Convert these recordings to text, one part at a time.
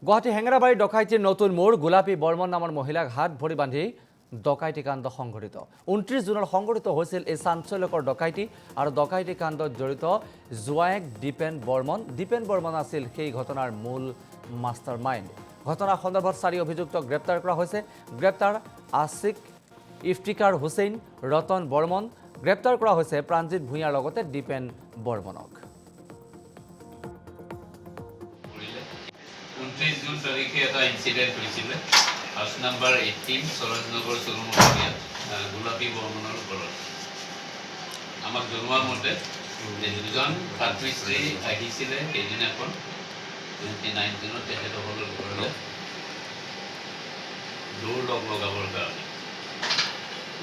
গুৱাহাটী হেঙেৰাবাৰী ডকাইতিৰ নতুন মোড় গোলাপী বৰ্মন নামৰ মহিলাক হাত ভৰি বান্ধি ডকাইতি কাণ্ড সংঘটিত 29 জুনত সংঘটিত হৈছিল এই চাঞ্চল্যকৰ ডকাইতি আৰু ডকাইতি কাণ্ডত জড়িত জোৱায়েক দীপেন বৰ্মন আছিল সেই ঘটনাৰ মূল মাষ্টাৰ মাইণ্ড ঘটনাৰ সন্দৰ্ভত 4 অভিযুক্তক গ্ৰেপ্তাৰ কৰা হৈছে গ্ৰেপ্তাৰ আছিক ইফতিকাৰ হুছেইন ৰতন বৰ্মন গ্ৰেপ্তাৰ কৰা হৈছে প্ৰাণজিৎ ভূঞাৰ লগতে দীপেন বৰ্মনক 29 জুন তাৰিখে এটা ইনসিডেন্ট হৈছিল হাউস নাম্বাৰ 18 সৰজনগৰ চৰুমুখীয়া গোলাপী বৰ্মনৰ ওপৰত আমাক জনোৱা মতে যে দুজন কাঠমিস্ত্ৰী আহিছিলে সেইদিনাখন 29 জুনত তেখেতসকলৰ ঘৰলৈ দৌৰ লগাবৰ কাৰণে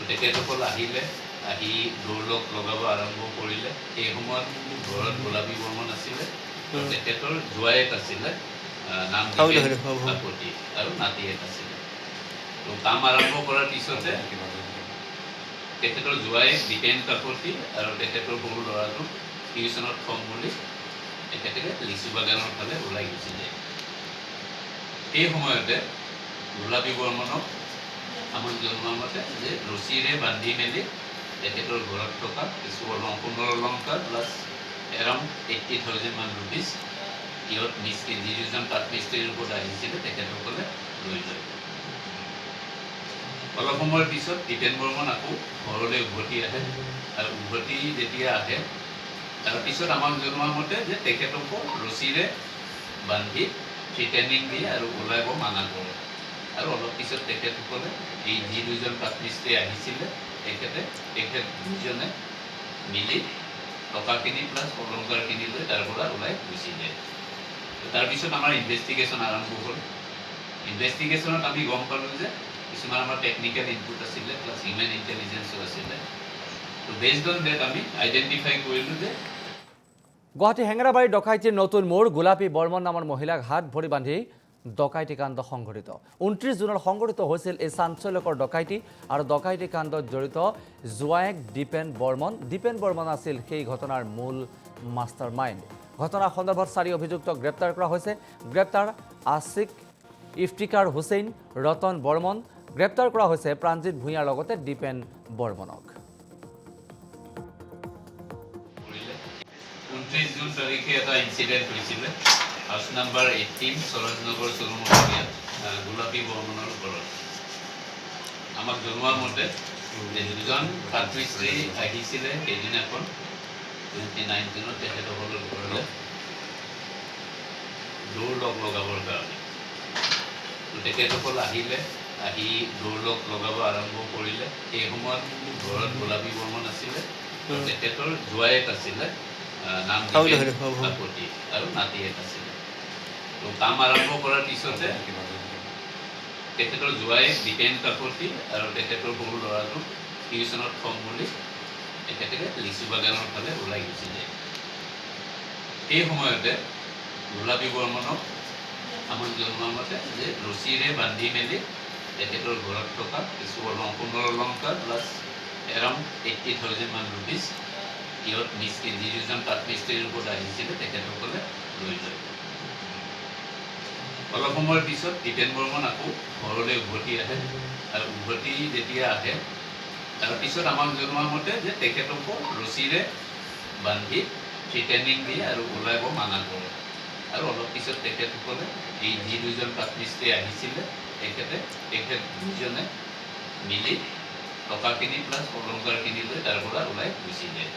তেখেতসকল আহিলে আহি দৌৰ লগাব আৰম্ভ কৰিলে সেই সময়ত ঘৰত গোলাপী বৰ্মন আছিলে তেখেতৰ জোৱায়েক আছিলে নাম কাকতি আৰু নাতি এক আছিলে তো কাম আৰম্ভ কৰাৰ পিছতে তেখেতৰ জোৱায়েক দীপেন কাকতি আৰু তেখেতৰ সৰু ল'ৰাটো টিউশ্যনত থম বুলি তেখেতে লিচু বাগানৰ ফালে ওলাই গুচি যায় এই সময়তে গোলাপী বৰ্মনক আমাক জনোৱা মতে যে ৰছীৰে বান্ধি মেলি তেখেতৰ ঘৰত থকা কিছু সোণৰ অলংকাৰ প্লাছ এৰাউণ্ড 80,000 মান ৰুপিজ ইয়ত মিস্ত্ৰী যিজন কাঠমিস্ত্ৰীৰ ওপৰত আহিছিলে তেখেতসকলে লৈ যায় অলপ সময়ৰ পিছত দীপেন বৰ্মন আকৌ ঘৰলৈ উভতি আহে আৰু উভতি যেতিয়া আহে তাৰপিছত আমাক জনোৱা মতে যে তেখেতসকল ৰছীৰে বান্ধি থ্ৰিটেনিং দিয়ে আৰু ওলাব মানা কৰে আৰু অলপ পিছত তেখেতসকলে এই যি দুজন কাঠমিস্ত্ৰী আহিছিলে তেখেত দুজনে মিলি টকাখিনি প্লাছ অলংকাৰখিনি লৈ তাৰ পৰা ওলাই গুচি যায় তাৰপিছত আমাৰ ইনভেষ্টিগেশ্যন আৰম্ভ হ'ল ইনভেষ্টিগেশ্যনত আমি গম পালোঁ যে কিছুমান আমাৰ টেকনিকেল ইনপুট আছিলে প্লাছ হিউমেন ইণ্টেলিজেঞ্চো আছিলে তো বেছড অন ডেট আমি আইডেণ্টিফাই কৰিলোঁ যে গুৱাহাটী হেঙেৰাবাৰী ডকাইতিৰ নতুন মোড় গোলাপী বৰ্মন নামৰ মহিলাক হাত ভৰি বান্ধি ডকাইতি কাণ্ড সংঘটিত 29 জুনত সংঘটিত হৈছিল এই চাঞ্চল্যকৰ ডকাইতি আৰু ডকাইতি কাণ্ডত জড়িত জোৱায়েক দীপেন বৰ্মন আছিল সেই ঘটনাৰ মূল মাষ্টাৰ মাইণ্ড ঘটনাৰ সন্দৰ্ভত 4 অভিযুক্তক গ্ৰেপ্তাৰ কৰা হৈছে গ্ৰেপ্তাৰ আছিক ইফতিকাৰ হুছেইন ৰতন বৰ্মন গ্ৰেপ্তাৰ কৰা হৈছে প্ৰাণজিৎ ভূঞাৰ লগতে দীপেন বৰ্মনক 29 জুন তাৰিখে এটা ইনসিডেন্ট হৈছিল হাউস নাম্বাৰ 18 সৰজনগৰ চৰুমুখীয়া গোলাপী বৰ্মনৰ ওপৰত আমাক জনোৱা মতে যে দুজন কাঠমিস্ত্ৰী আহিছিলে সেইদিনাখন 29 জুনত তেখেতসকলৰ ঘৰলৈ দৌৰ লগাবৰ কাৰণে তেখেতসকল আহিলে আহি দৌৰ লগাব আৰম্ভ কৰিলে সেই সময়ত ঘৰত গোলাপী বৰ্মন আছিলে তেখেতৰ জোৱায়েক আছিলে নাম কাকতি আৰু নাতি এক আছিলে তো কাম আৰম্ভ কৰাৰ পিছতে তেখেতৰ জোৱায়েক দীপেন কাকতি আৰু তেখেতৰ সৰু ল'ৰাটো টিউশ্যনত থম বুলি তেখেতে লিচু বাগানৰ ফালে ওলাই গুচি যায় এই সময়তে গোলাপী বৰ্মনক আমাক জনোৱা মতে যে ৰছীৰে বান্ধি মেলি তেখেতৰ ঘৰত থকা কিছু সোণৰ অলংকাৰ প্লাছ এৰাউণ্ড 80,000 মান ৰুপিজ ইয়ত মিস্ত্ৰী যিজন কাঠমিস্ত্ৰীৰ ওপৰত আহিছিলে তেখেতসকলে লৈ যায় অলপ সময়ৰ পিছত দীপেন বৰ্মন আকৌ ঘৰলৈ উভতি আহে আৰু উভতি যেতিয়া আহে তাৰপিছত আমাক জনোৱা মতে যে তেখেতসকল ৰছীৰে বান্ধি থ্ৰিটেনিং দিয়ে আৰু ওলাব মানা কৰে আৰু অলপ পিছত তেখেতসকলে এই যি দুজন কাঠমিস্ত্ৰী আহিছিলে তেখেত দুজনে মিলি টকাখিনি প্লাছ অলংকাৰখিনি লৈ তাৰ পৰা ওলাই গুচি যায়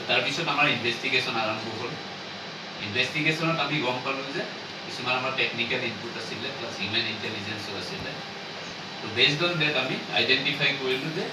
তাৰপিছত আমাৰ ইনভেষ্টিগেশ্যন আৰম্ভ হ'ল ইনভেষ্টিগেশ্যনত আমি গম পালোঁ যে কিছুমান আমাৰ টেকনিকেল ইনপুট আছিলে প্লাছ হিউমেন ইণ্টেলিজেঞ্চো আছিলে তো বেছড অন ডেট আমি আইডেণ্টিফাই কৰিলোঁ যে